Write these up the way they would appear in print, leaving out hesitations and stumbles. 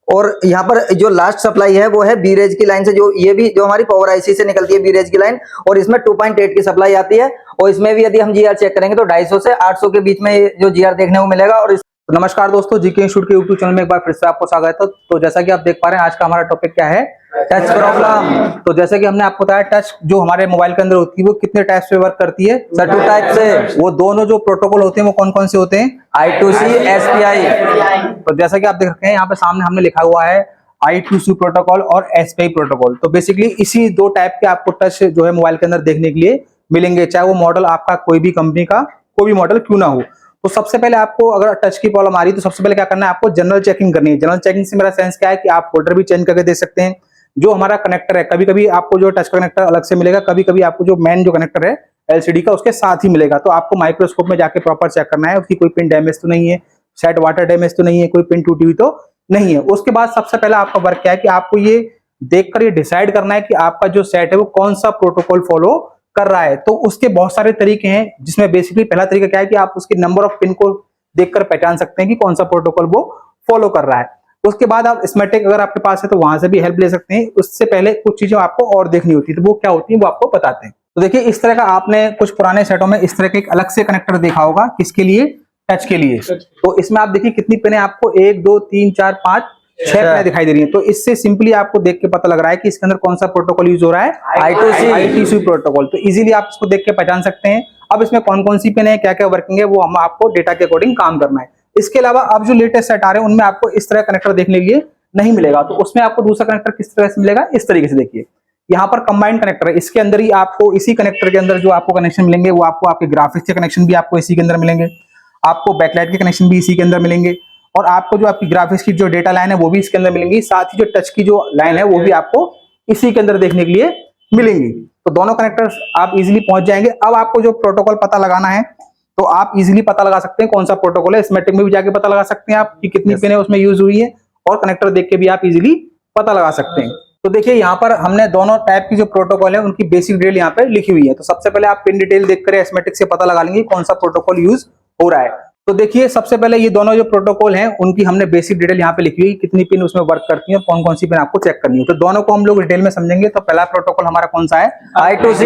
और यहाँ पर जो लास्ट सप्लाई है वो है बीरेज की लाइन से, जो ये भी जो हमारी पावर आईसी से निकलती है बीरेज की लाइन, और इसमें 2.8 की सप्लाई आती है। और इसमें भी यदि हम जीआर चेक करेंगे तो 250 से 800 के बीच में जो जीआर देखने को मिलेगा। और तो नमस्कार दोस्तों, जीके इंस्टीट्यूट के यूट्यूब चैनल में एक बार फिर से आपको स्वागत है। तो जैसा कि आप देख पा रहे हैं, आज का हमारा टॉपिक क्या है, टच प्रॉब्लम। तो जैसे कि हमने आपको बताया, टच जो हमारे मोबाइल के अंदर होती है वो कितने टाइप से वर्क करती है? सर 2 टाइप से। वो दोनों जो प्रोटोकॉल होते हैं वो कौन कौन से होते हैं? I2C SPI। तो जैसा कि आप देख रहे हैं, यहाँ पे सामने हमने लिखा हुआ है I2C प्रोटोकॉल और SPI प्रोटोकॉल। तो बेसिकली इसी दो टाइप के आपको टच जो है मोबाइल के अंदर देखने के लिए मिलेंगे, चाहे वो मॉडल आपका कोई भी कंपनी का कोई भी मॉडल क्यों ना हो। तो सबसे पहले आपको अगर टच की प्रॉब्लम आ रही है तो सबसे पहले क्या करना है, आपको जनरल चेकिंग करनी है। जनरल चेकिंग से मेरा सेंस क्या है कि आप फोल्डर भी चेंज करके दे सकते हैं। जो हमारा कनेक्टर है, कभी कभी आपको जो टच कनेक्टर अलग से मिलेगा, कभी कभी आपको जो मेन जो कनेक्टर है एलसीडी का उसके साथ ही मिलेगा। तो आपको माइक्रोस्कोप में जाके प्रॉपर चेक करना है उसकी कोई पिन डैमेज तो नहीं है, शायद वाटर डैमेज तो नहीं है, कोई पिन टूटी हुई तो नहीं है। उसके बाद सबसे पहले आपका वर्क क्या है कि आपको ये देखकर ये डिसाइड करना है कि आपका जो सेट है वो कौन सा प्रोटोकॉल फॉलो कर रहा है। तो उसके बहुत सारे तरीके हैं, जिसमें बेसिकली पहला तरीका क्या है कि आप उसके नंबर ऑफ पिन को देखकर पहचान सकते हैं कि कौन सा प्रोटोकॉल वो फॉलो कर रहा है। उसके बाद आप स्मेटिक अगर आपके पास है तो वहां से भी हेल्प ले सकते हैं। उससे पहले कुछ चीजें आपको और देखनी होती है, तो वो क्या होती है वो आपको बताते हैं। तो देखिए, इस तरह का आपने कुछ पुराने सेटों में इस तरह के एक अलग से कनेक्टर देखा होगा, किसके लिए? टच के लिए। तो इसमें आप देखिए कितनी पिन है आपको, 1 2 3 4 5 6 पिन दिखाई दे रही है। तो इससे सिंपली आपको देख के पता लग रहा है कि इसके अंदर कौन सा प्रोटोकॉल यूज हो रहा है, I2C प्रोटोकॉल। तो इजीली आप इसको देख के पहचान सकते हैं। अब इसमें कौन कौन सी पिन है, क्या क्या वर्किंग है, वो हम आपको डेटा के अकॉर्डिंग काम करना है। इसके अलावा अब जो लेटेस्ट सेट आ रहे हैं उनमें आपको इस तरह कनेक्टर देखने के लिए नहीं मिलेगा। तो उसमें आपको दूसरा कनेक्टर किस तरह से मिलेगा, इस तरीके से देखिए। यहाँ पर कंबाइंड कनेक्टर है, इसके अंदर ही आपको इसी कनेक्टर के अंदर जो आपको कनेक्शन मिलेंगे वो आपको आपके ग्राफिक्स के कनेक्शन भी आपको इसी के अंदर मिलेंगे, आपको बैकलाइट के कनेक्शन भी इसी के अंदर मिलेंगे, और आपको जो आपकी ग्राफिक्स की जो डेटा लाइन है वो भी इसके अंदर मिलेंगी। साथ ही जो टच की जो लाइन है वो भी आपको इसी के अंदर देखने के लिए मिलेंगी। तो दोनों कनेक्टर्स आप इजीली पहुंच जाएंगे। अब आपको जो प्रोटोकॉल पता लगाना है तो आप इजीली पता लगा सकते हैं कौन सा प्रोटोकॉल है। स्मेटिक में भी जाके पता लगा सकते हैं आप कि कितनी पिन है उसमें यूज हुई है, और कनेक्टर देख के भी आप इजीली पता लगा सकते हैं। तो देखिए, यहाँ पर हमने दोनों टाइप की जो प्रोटोकॉल है उनकी बेसिक डिटेल यहाँ पे लिखी हुई है। तो सबसे पहले आप पिन डिटेल देखकर स्मेटिक से पता लगा लेंगे कौन सा प्रोटोकॉल यूज हो रहा है। तो देखिए, सबसे पहले ये दोनों जो प्रोटोकॉल हैं उनकी हमने बेसिक डिटेल यहाँ पे लिखी हुई, कितनी पिन उसमें वर्क करती है, कौन कौन सी पिन आपको चेक करनी है। तो दोनों को हम लोग डिटेल में समझेंगे। तो पहला प्रोटोकॉल हमारा कौन सा है, I2C।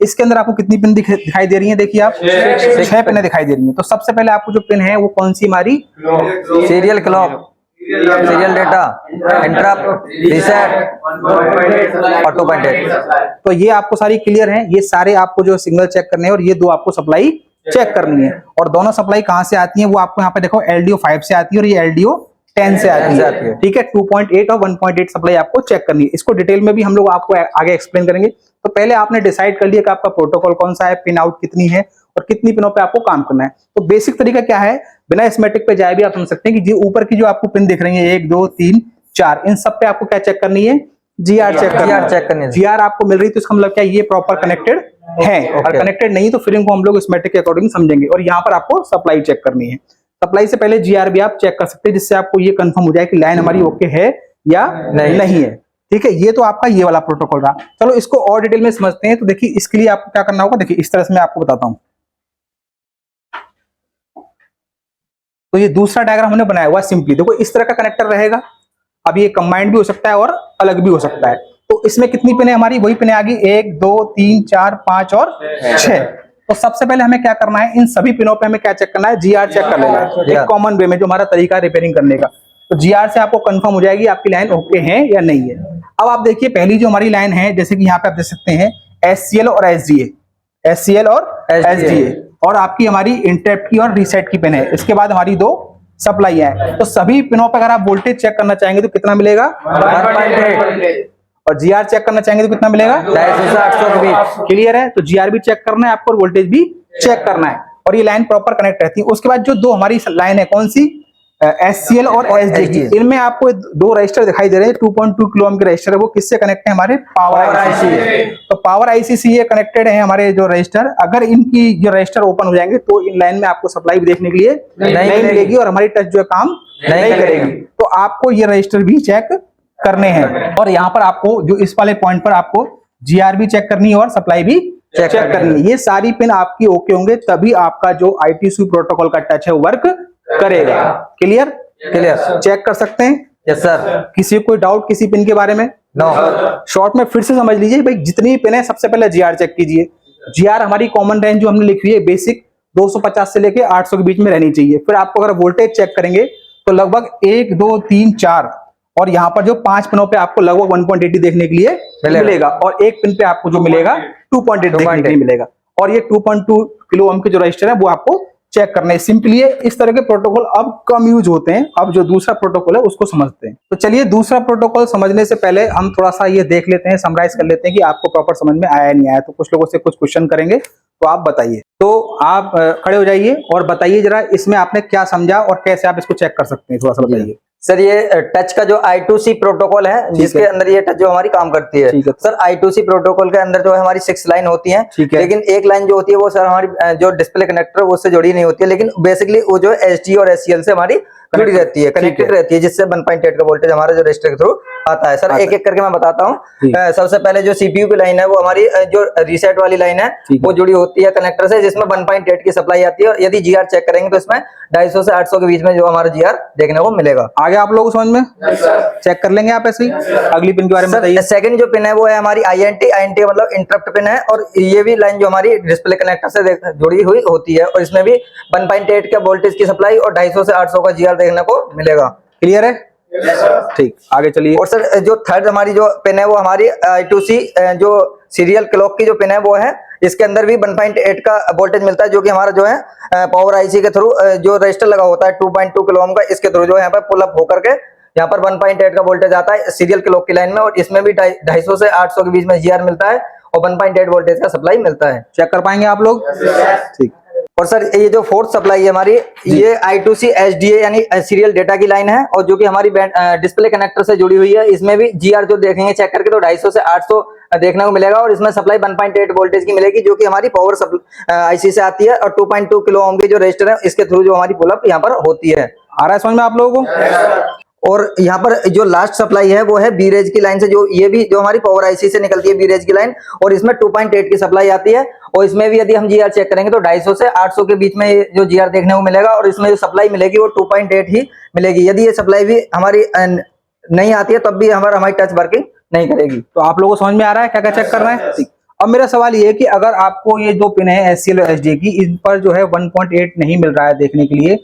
इसके अंदर आपको कितनी पिन दिखाई दे रही है, देखिए आप 6 पिन दिखाई दे रही है। तो सबसे पहले आपको जो पिन है वो कौन सी हमारी, serial clock, serial data, interrupt, reset, auto content. तो ये आपको सारी क्लियर है। ये सारे आपको जो सिग्नल चेक करने हैं और ये दो आपको सप्लाई चेक करनी है। और दोनों सप्लाई कहां से आती है वो आपको यहाँ पे देखो, LDO 5 से आती है और ये LDO 10 से आती है। ठीक है, 2.8 और 1.8 सप्लाई आपको चेक करनी है। इसको डिटेल में भी हम लोग आपको आगे एक्सप्लेन करेंगे। तो पहले आपने डिसाइड कर लिया कि आपका प्रोटोकॉल कौन सा है, पिन आउट कितनी है और कितनी पिनों पे आपको काम करना है। तो बेसिक तरीका क्या है, बिना स्मेटिक पे जाए भी आप समझ सकते हैं कि जो ऊपर की जो आपको पिन दिख रही है 1 2 3 4, इन सब पे आपको क्या चेक करनी है, जीआर चेक करनी है। जीआर आपको मिल रही है तो इसका मतलब क्या, ये प्रॉपर कनेक्टेड है। और कनेक्टेड नहीं तो फिर इनको हम लोग स्मेटिक के अकॉर्डिंग समझेंगे। और यहाँ पर आपको सप्लाई चेक करनी है। सप्लाई से पहले जीआर भी आप चेक कर सकते हैं, जिससे आपको ये कंफर्म हो जाए कि लाइन हमारी ओके है या नहीं है। ठीक है, ये तो आपका ये वाला प्रोटोकॉल रहा। चलो इसको और डिटेल में समझते हैं। तो देखिए, इसके लिए आपको क्या करना होगा, देखिए इस तरह से मैं आपको बताता हूं। तो ये दूसरा डायग्राम हमने बनाया हुआ सिंपली, देखो इस तरह का कनेक्टर रहेगा। अब ये कंबाइंड भी हो सकता है और अलग भी हो सकता है। तो इसमें कितनी पिन है हमारी, वही पिन आ गई 1 2 3 4 5 और 6। तो सबसे पहले हमें क्या करना है, इन सभी पिनों पे हमें क्या चेक करना है, जीआर चेक कर लेना है, एक कॉमन वे में जो हमारा तरीका है रिपेयरिंग करने का। तो जीआर से आपको कंफर्म हो जाएगी आपकी लाइन ओके है या नहीं है। अब आप देखिए, पहली जो हमारी लाइन है, जैसे कि यहाँ पे आप देख सकते हैं SCL और SDA, SCL और SDA, और आपकी हमारी इंटरप्ट की और रीसेट की पिन है। इसके बाद हमारी 2 सप्लाई है। तो सभी पिनों पर अगर आप वोल्टेज चेक करना चाहेंगे तो कितना मिलेगा, 1.8, और जीआर चेक करना चाहेंगे तो कितना मिलेगा, 250 से 800 के बीच। क्लियर है। तो जीआर भी चेक करना है आपको और वोल्टेज भी चेक करना है, और ये लाइन प्रॉपर कनेक्ट रहती है। उसके बाद जो 2 हमारी लाइन है, कौन सी, SCL और SDA की, इनमें आपको 2 रजिस्टर दिखाई दे रहे हैं। 2.2 किलो ओम के रजिस्टर है, वो किससे कनेक्ट है, हमारे पावर आईसी। तो पावर आईसी से ये कनेक्टेड है हमारे जो रजिस्टर। अगर इनकी जो रजिस्टर ओपन हो जाएंगे तो इन लाइन में आपको सप्लाई भी देखने के लिए नहीं मिलेगी और हमारी टच जो है काम नहीं करेगी। तो आपको ये रजिस्टर भी चेक करने हैं। और यहाँ पर आपको जो इस वाले पॉइंट पर आपको जीआर भी चेक करनी है और सप्लाई भी चेक करनी है। ये सारी पिन आपकी ओके होंगे तभी आपका जो I2C प्रोटोकॉल का टच है वर्क करेगा। क्लियर, चेक कर सकते हैं। Yes sir. किसी को कोई डाउट किसी पिन के बारे में? नो। शॉर्ट में फिर से समझ लीजिए भाई, जितनी भी पिन है सबसे पहले जीआर चेक कीजिए। जीआर हमारी कॉमन रेंज जो हमने लिखी है बेसिक 250 से लेके 800 के बीच में रहनी चाहिए। फिर आपको अगर वोल्टेज चेक करेंगे तो लगभग 1 2 3 4 और यहाँ पर जो 5 पिनों पे आपको लगभग 1.80 देखने के लिए मिलेगा और एक पिन पे आपको जो मिलेगा 2.8 देखने के लिए मिलेगा। और ये 2.2 किलो ओम के जो रजिस्टर है वो आपको चेक करना है। सिंपली इस तरह के प्रोटोकॉल अब कम यूज होते हैं, अब जो दूसरा प्रोटोकॉल है उसको समझते हैं। तो चलिए दूसरा प्रोटोकॉल समझने से पहले हम थोड़ा सा ये देख लेते हैं, समराइज कर लेते हैं कि आपको प्रॉपर समझ में आया नहीं आया। तो कुछ लोगों से कुछ क्वेश्चन करेंगे, तो आप बताइए। तो आप खड़े हो जाइए और बताइए जरा इसमें आपने क्या समझा और कैसे आप इसको चेक कर सकते हैं, थोड़ा सा बताइए। सर ये टच का जो I2C प्रोटोकॉल है जिसके अंदर ये टच जो हमारी काम करती है। सर I2C प्रोटोकॉल के अंदर जो है हमारी 6 लाइन होती हैं, लेकिन एक लाइन जो होती है वो सर हमारी जो डिस्प्ले कनेक्टर उससे जुड़ी नहीं होती है, लेकिन बेसिकली वो जो है SD और SCL से हमारी जुड़ी रहती है, कनेक्टेड रहती है, जिससे 1.8 का वोल्टेज हमारे जो रजिस्टर के थ्रू आता है। सर एक एक करके मैं बताता हूँ। सबसे पहले जो CPU की लाइन है वो हमारी जो रीसेट वाली लाइन है वो जुड़ी होती है कनेक्टर से, जिसमें 1.8 की सप्लाई आती है। और यदि GR चेक करेंगे तो इसमें 250 से 800 के बीच में जो हमारा GR देखने को मिलेगा। आगे आप लोग समझ में चेक कर लेंगे आप ऐसे ही। अगली पिन के बारे में बताइए। सेकंड जो पिन है वो है हमारी INT मतलब इंटरप्ट पिन है, और ये भी लाइन जो हमारी डिस्प्ले कनेक्टर से जुड़ी हुई होती है, और इसमें भी 1.8 का वोल्टेज की सप्लाई और 250 से 800 का GR देखने को मिलेगा। क्लियर है? ठीक, आगे चलिए। और सर जो थर्ड हमारी जो पिन है वो हमारी I2C जो सीरियल क्लॉक की जो पिन है वो है, इसके अंदर भी 1.8 का वोल्टेज मिलता है, जो कि हमारा जो है पावर IC के थ्रू जो रजिस्टर लगा होता है 2.2 किलो ओम का, इसके थ्रू जो है यहाँ पर पुल अप होकर के यहाँ पर 1.8 का वोल्टेज आता है सीरियल क्लॉक की लाइन में, और इसमें भी 250 से 800 के बीच में GR मिलता है और 1.8 वोल्टेज का सप्लाई मिलता है। चेक कर पाएंगे आप लोग? ठीक। और सर ये जो फोर्थ सप्लाई है हमारी, ये I2C SDA यानी सीरियल डेटा की लाइन है, और जो कि हमारी डिस्प्ले कनेक्टर से जुड़ी हुई है। इसमें भी GR जो देखेंगे चेक करके तो 250 से 800 देखने को मिलेगा, और इसमें सप्लाई 1.8 वोल्टेज की मिलेगी, जो कि हमारी पावर IC से आती है, और 2.2 किलो ओम की जो रजिस्टर है इसके थ्रू जो हमारी पुल अप यहाँ पर होती है। आ रहा है समझ में आप लोगों को? और यहाँ पर जो लास्ट सप्लाई है वो है बीरेज की लाइन से, जो ये भी जो हमारी पावर IC से निकलती है बीरेज की लाइन, और इसमें 2.8 की सप्लाई आती है। और इसमें भी यदि हम GR चेक करेंगे तो 250 से 800 के बीच में जो GR देखने को मिलेगा, और इसमें जो सप्लाई मिलेगी वो 2.8 ही मिलेगी। यदि ये सप्लाई भी हमारी नहीं आती है तब भी हमारी टच वर्किंग नहीं करेगी। तो आप लोगों को समझ में आ रहा है क्या क्या चेक करना है? अब मेरा सवाल ये है कि अगर आपको ये दो पिन है SCL और SDA की, इन पर जो है 1.8 नहीं मिल रहा है देखने के लिए,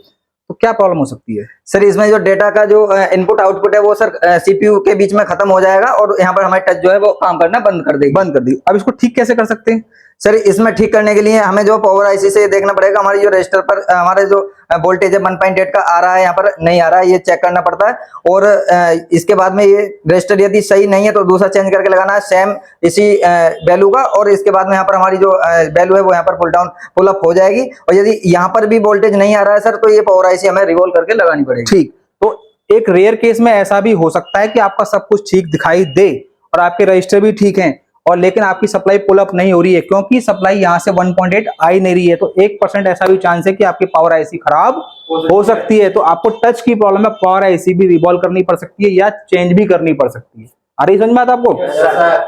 तो क्या प्रॉब्लम हो सकती है? सर इसमें जो डेटा का जो इनपुट आउटपुट है वो सर CPU के बीच में खत्म हो जाएगा, और यहाँ पर हमारी टच जो है वो काम करना बंद कर देगी। अब इसको ठीक कैसे कर सकते हैं? सर इसमें ठीक करने के लिए हमें जो पावर IC से देखना पड़ेगा हमारी जो रजिस्टर पर हमारे जो वोल्टेज है 1.8 का आ रहा है, यहाँ पर नहीं आ रहा है, ये चेक करना पड़ता है। और इसके बाद में ये रजिस्टर यदि सही नहीं है तो दूसरा चेंज करके लगाना है सेम इसी वैल्यू का, और इसके बाद में यहाँ पर हमारी जो वैल्यू है वो यहाँ पर पुल अप हो जाएगी। और यदि यहाँ पर भी वोल्टेज नहीं आ रहा है सर, तो ये पावर IC हमें रिवॉल्व करके लगानी पड़ेगी। ठीक, तो एक रेयर केस में ऐसा भी हो सकता है कि आपका सब कुछ ठीक दिखाई दे और आपके रजिस्टर भी ठीक हैं, और लेकिन आपकी सप्लाई पुल अप नहीं हो रही है, क्योंकि सप्लाई यहाँ से 1.8 आ ही नहीं रही है। तो 1% ऐसा भी चांस है कि आपकी पावर IC खराब हो सकती है। तो आपको टच की प्रॉब्लम है, पावर IC भी रिवॉल्व करनी पड़ सकती है या चेंज भी करनी पड़ सकती है। आ रही समझ में आता आपको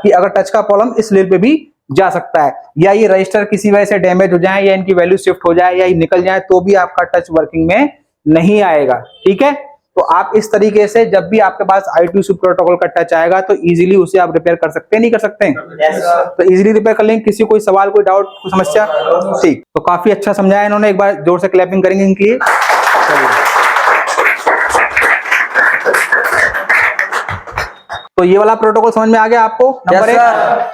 कि अगर टच का प्रॉब्लम इस लेवल पे भी जा सकता है, या ये रजिस्टर किसी वजह से डैमेज हो जाए, या इनकी वैल्यू शिफ्ट हो जाए, या ये निकल जाए, तो भी आपका टच वर्किंग में नहीं आएगा। ठीक है, तो आप इस तरीके से जब भी आपके पास I2C प्रोटोकॉल का टच आएगा तो इजीली उसे आप रिपेयर कर सकते हैं, नहीं कर सकते हैं? तो इजीली रिपेयर कर लेंगे। किसी कोई सवाल, कोई डाउट, कोई समस्या? ठीक, तो काफी अच्छा समझाया इन्होंने, एक बार जोर से क्लैपिंग करेंगे इनके लिए। तो ये वाला प्रोटोकॉल समझ में आ गया आपको? नंबर 1।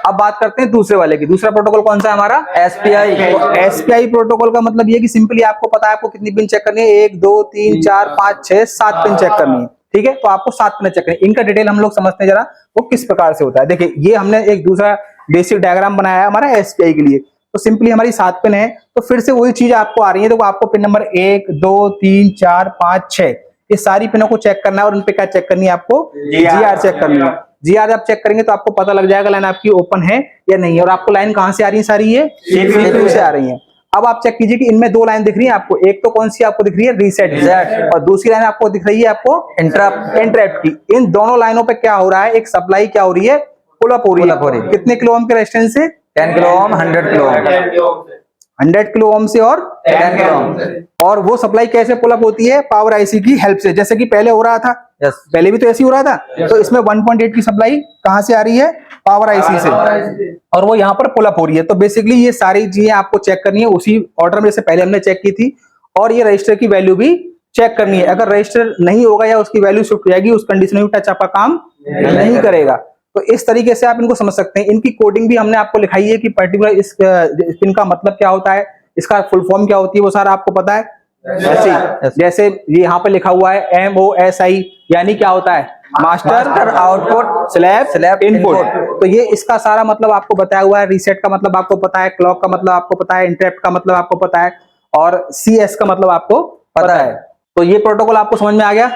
अब बात करते हैं दूसरे वाले की। दूसरा प्रोटोकॉल कौन सा है हमारा? SPI। SPI प्रोटोकॉल का मतलब ये कि सिंपली आपको पता है आपको कितनी पिन चेक करनी है, 1 2 3 4 5 6 7 पिन चेक करनी है। ठीक है, तो आपको 7 पिन चेक करनी है। इनका डिटेल हम लोग समझते हैं जरा वो किस प्रकार से होता है। देखिए, ये हमने एक दूसरा बेसिक डायग्राम बनाया है हमारा SPI के लिए। तो सिंपली हमारी 7 पिन है, तो फिर से वही चीज आपको आ रही है। तो आपको पिन नंबर 1 2 3 4 5 6 ये सारी पिनों को चेक करना है, और उन पे क्या चेक करनी है आपको? GR चेक करनी है। GR आप चेक करेंगे तो आपको पता लग जाएगा लाइन आपकी ओपन है या नहीं है। और आपको लाइन कहां से आ रही है? सारी ये CPU से आ रही है। अब आप चेक कीजिए कि इनमें 2 लाइन दिख रही है आपको। एक तो कौन सी आपको दिख रही है? रीसेट, और दूसरी लाइन आपको दिख रही है आपको इंटरप्ट की। इन दोनों लाइनों पे क्या हो रहा है? एक सप्लाई क्या हो रही है? पुल अप हो रही है। कितने किलो ओम के रेजिस्टेंस से? 10 kilo ohm, 100 kilo ohm. 100 kilo ohm से और 10 किलो ओम से। और वो सप्लाई कैसे पुल अप होती है? पावर IC की हेल्प से। जैसे कि पहले हो रहा था Yes. पहले भी तो ऐसे ही हो रहा था। तो इसमें 1.8 की सप्लाई कहाँ से आ रही है? पावर आईसी से, और वो यहाँ पर पुल अप हो रही है। तो बेसिकली ये सारी चीजें आपको चेक करनी है उसी ऑर्डर में जैसे पहले हमने चेक की थी, और ये रजिस्टर की वैल्यू भी चेक करनी है। अगर रजिस्टर नहीं होगा या उसकी वैल्यू शिफ्ट हो जाएगी, उस कंडीशन में टच आपका काम नहीं करेगा। तो इस तरीके से आप इनको समझ सकते हैं। इनकी कोडिंग भी हमने आपको लिखाई है कि पर्टिकुलर इस पिन का मतलब क्या होता है, इसका फुल फॉर्म क्या होती है, वो सारा आपको पता है। जैसे ये यहाँ पे लिखा हुआ है MOSI, यानी क्या होता है? Master output slab input. तो ये इसका सारा मतलब आपको बताया हुआ है। रीसेट का मतलब आपको पता है, क्लॉक का मतलब आपको पता है, इंटरप्ट का मतलब आपको पता है, और CS का मतलब आपको पता है। तो ये प्रोटोकॉल आपको समझ में आ गया?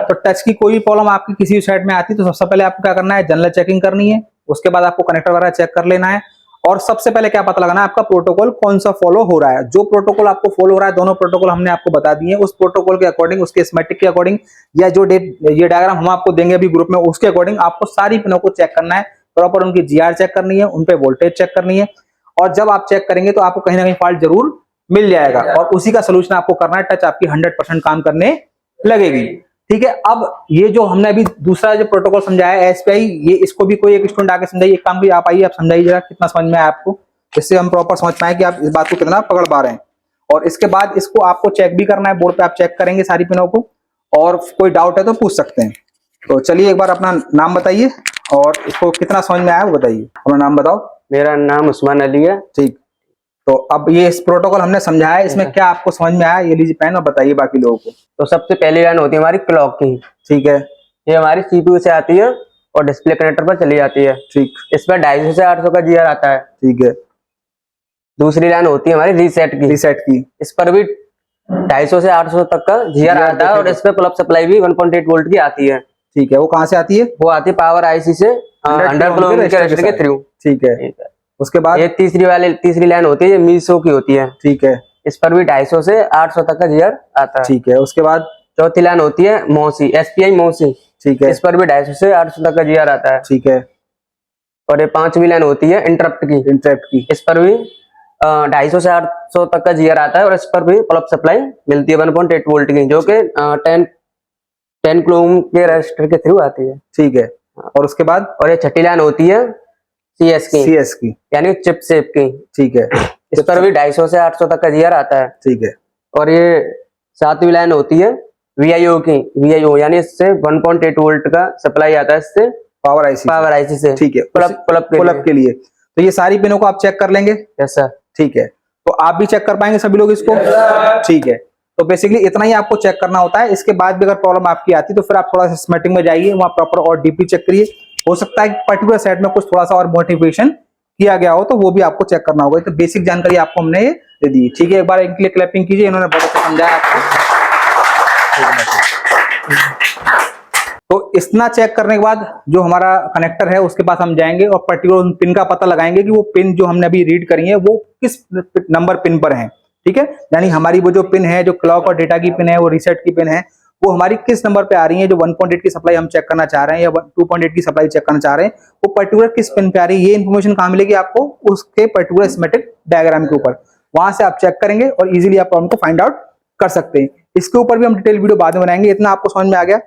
तो टच की कोई भी प्रॉब्लम आपकी किसी भी साइड में आती है तो सबसे पहले आपको क्या करना है? जनरल चेकिंग करनी है। उसके बाद आपको कनेक्टर वगैरह चेक कर लेना है, और सबसे पहले क्या पता लगाना है? आपका प्रोटोकॉल कौन सा फॉलो हो रहा है। जो प्रोटोकॉल आपको फॉलो हो रहा है, दोनों प्रोटोकॉल हमने आपको बता दिए, उस प्रोटोकॉल के अकॉर्डिंग, उसके स्कीमेटिक के अकॉर्डिंग, या जो ये डायग्राम हम आपको देंगे अभी ग्रुप में, उसके अकॉर्डिंग आपको सारी पिनों को चेक करना है। प्रॉपर उनकी GR चेक करनी है, उनपे वोल्टेज चेक करनी है, और जब आप चेक करेंगे तो आपको कहीं ना कहीं फॉल्ट जरूर मिल जाएगा, और उसी का सोल्यूशन आपको करना है। टच आपकी 100% काम करने लगेगी। ठीक है। अब ये जो हमने अभी दूसरा जो प्रोटोकॉल समझाया है SPI, ये इसको भी कोई एक स्टूडेंट आके समझाइए। एक काम करिए, आप आइए, आप समझाइए जरा कितना समझ में आया आपको, जिससे हम प्रॉपर समझ पाए कि आप इस बात को कितना पकड़ पा रहे हैं। और इसके बाद इसको आपको चेक भी करना है, बोर्ड पे आप चेक करेंगे सारी पिनों को, और कोई डाउट है तो पूछ सकते हैं। तो चलिए एक बार अपना नाम बताइए और इसको कितना समझ में आया वो बताइए। अपना नाम बताओ। मेरा नाम उस्मान अली है। ठीक। तो अब ये इस प्रोटोकॉल हमने समझाया है, इसमें क्या आपको समझ में आया? ये लीजिए पेन और बताइए बाकी लोगों को। तो सबसे पहली लाइन होती है हमारी क्लॉक की। ठीक है। ये हमारी CPU से आती है और डिस्प्ले कनेक्टर पर चली जाती है। ठीक। इसमें 250 से 800 का GR आता है। ठीक है। दूसरी लाइन होती है हमारी रीसेट की। रीसेट की, इस पर भी 250 से 800 तक का GR आता है, और इस पे प्लस सप्लाई भी 1.8 वोल्ट की आती है। ठीक है। वो कहाँ से आती है? वो आती है पावर आईसी से, 100 किलो के रजिस्टर के थ्रू। ठीक है। उसके बाद ये तीसरी लाइन होती है, ये मीसो की होती है। ठीक है। इस पर भी 250 से 800 तक का GR आता है। ठीक है। उसके बाद चौथी लाइन होती है मौसी, SPI मौसी। ठीक है। इस पर भी 250 से 800 तक का GR आता है। ठीक है। और ये पांचवी लाइन होती है इंटरप्ट की। इंटरप्ट की, इस पर भी 250 से 800 तक का GR आता है, और इस पर भी पल्स सप्लाई मिलती है 1.8 वोल्ट की, जो कि 10 किलो ओम के रजिस्टर के थ्रू आती है। ठीक है। और उसके बाद और ये छठी लाइन होती है CS की, यानी चिप शेप की। ठीक है। इस पर भी 250 से 800 तक का GR आता है। ठीक है। और ये सातवीं लाइन होती है VIO की, VIO यानी इससे 1.8 वोल्ट का सप्लाई आता है, इससे पावर आईसी से। ठीक है। पुल अप के लिए। तो ये सारी पिनों को आप चेक कर लेंगे? Yes sir. ठीक है। तो आप भी चेक कर पाएंगे सभी लोग इसको? ठीक है। तो बेसिकली इतना ही आपको चेक करना होता है। इसके बाद भी अगर प्रॉब्लम आपकी आती है तो फिर आप थोड़ा सा स्कीमेटिक में जाइए, वहां प्रॉपर और डीपली चेक करिए। हो सकता है कि पर्टिकुलर सेट में कुछ थोड़ा सा और मोटिवेशन किया गया हो, तो वो भी आपको चेक करना होगा। तो बेसिक जानकारी आपको हमने ये दे दी। ठीक है। एक बार इनके लिए क्लैपिंग कीजिए, इन्होंने बहुत अच्छा समझाया आपको। तो इतना चेक करने के बाद जो हमारा कनेक्टर है उसके पास हम जाएंगे और पर्टिकुलर पिन का पता लगाएंगे कि वो पिन जो हमने अभी रीड करी है वो किस नंबर पिन पर है। ठीक है। यानी हमारी वो जो पिन है, जो क्लॉक और डेटा की पिन है, वो रीसेट की पिन है, वो हमारी किस नंबर पे आ रही है। जो 1.8 की सप्लाई हम चेक करना चाह रहे हैं या 2.8 की सप्लाई चेक करना चाह रहे हैं, वो पर्टिकुलर किस पिन पे आ रही है। ये इन्फॉर्मेशन कहाँ मिलेगी आपको? उसके पर्टिकुलर स्कीमेटिक डायग्राम के ऊपर। वहां से आप चेक करेंगे और इजीली आप प्रॉब्लम को फाइंड आउट कर सकते हैं। इसके ऊपर भी हम डिटेल वीडियो बाद में बनाएंगे। इतना आपको समझ में आ गया?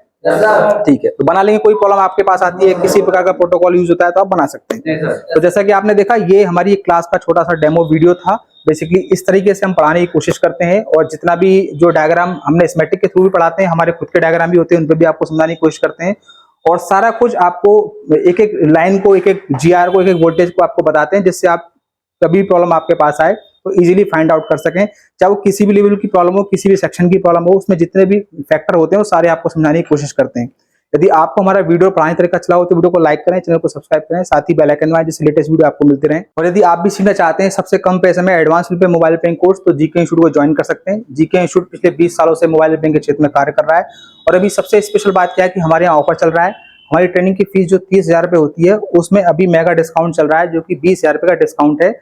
ठीक है। तो बना लेंगे। कोई प्रॉब्लम आपके पास आती है, किसी प्रकार का प्रोटोकॉल यूज होता है, तो आप बना सकते हैं। तो जैसा कि आपने देखा, ये हमारी क्लास का छोटा सा डेमो वीडियो था। बेसिकली इस तरीके से हम पढ़ाने की कोशिश करते हैं, और जितना भी जो डायग्राम हमने स्कीमेटिक के थ्रू भी पढ़ाते हैं, हमारे खुद के डायग्राम भी होते हैं, उन पर भी आपको समझाने की कोशिश करते हैं। और सारा कुछ आपको एक एक लाइन को, एक एक GR को, एक एक वोल्टेज को आपको बताते हैं, जिससे आप कभी प्रॉब्लम आपके पास आए तो इजीली फाइंड आउट कर सकें। चाहे वो किसी भी लेवल की प्रॉब्लम हो, किसी भी सेक्शन की प्रॉब्लम हो, उसमें जितने भी फैक्टर होते हैं वो सारे आपको समझाने की कोशिश करते हैं। यदि आपको हमारा वीडियो पढ़ाने तरीका चला हो तो वीडियो को लाइक करें, चैनल को सब्सक्राइब करें, साथ ही बेल आइकन दबाएं, जिससे लेटेस्ट वीडियो आपको मिलते रहें। और यदि आप भी सीखना चाहते हैं सबसे कम पैसे में एडवांस पे मोबाइल बैंकिंग कोर्स, तो जीके इंस्टीट्यूट को ज्वाइन कर सकते हैं। जीके इंस्टीट्यूट पिछले 20 सालों से मोबाइल बैंकिंग के क्षेत्र में कार्य कर रहा है। और अभी सबसे स्पेशल बात क्या है कि हमारे यहाँ ऑफर चल रहा है। हमारी ट्रेनिंग की फीस जो 30,000 रुपये होती है, उसमें अभी मेगा डिस्काउंट चल रहा है, जो कि 20,000 रुपये का डिस्काउंट है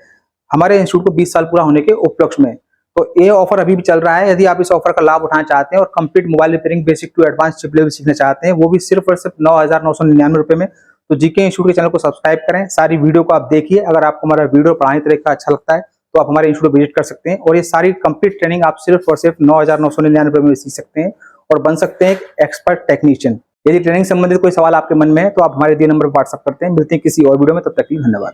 हमारे इंस्टीट्यूट को 20 साल पूरा होने के उपलक्ष्य में। तो ये ऑफर अभी भी चल रहा है। यदि आप इस ऑफर का लाभ उठाना चाहते हैं और complete mobile repairing basic to advance chip level सीखना चाहते हैं, वो भी सिर्फ और सिर्फ 9,999 रुपये में, तो जीके इंस्टीट्यूट के चैनल को सब्सक्राइब करें, सारी वीडियो को आप देखिए। अगर आपको हमारा वीडियो पढ़ाने तरीका अच्छा लगता है तो आप हमारे इंस्टीट्यूट विजिट कर सकते हैं, और ये सारी कंप्लीट ट्रेनिंग आप सिर्फ और सिर्फ 9,999 रुपये में सीख सकते हैं। और बन सकते हैं एक एक्सपर्ट टेक्नीशियन। यदि ट्रेनिंग संबंधित कोई सवाल आपके मन में है तो आप हमारे दिए नंबर पर व्हाट्सएप करते हैं। मिलते हैं किसी और वीडियो में, तब तक के लिए धन्यवाद।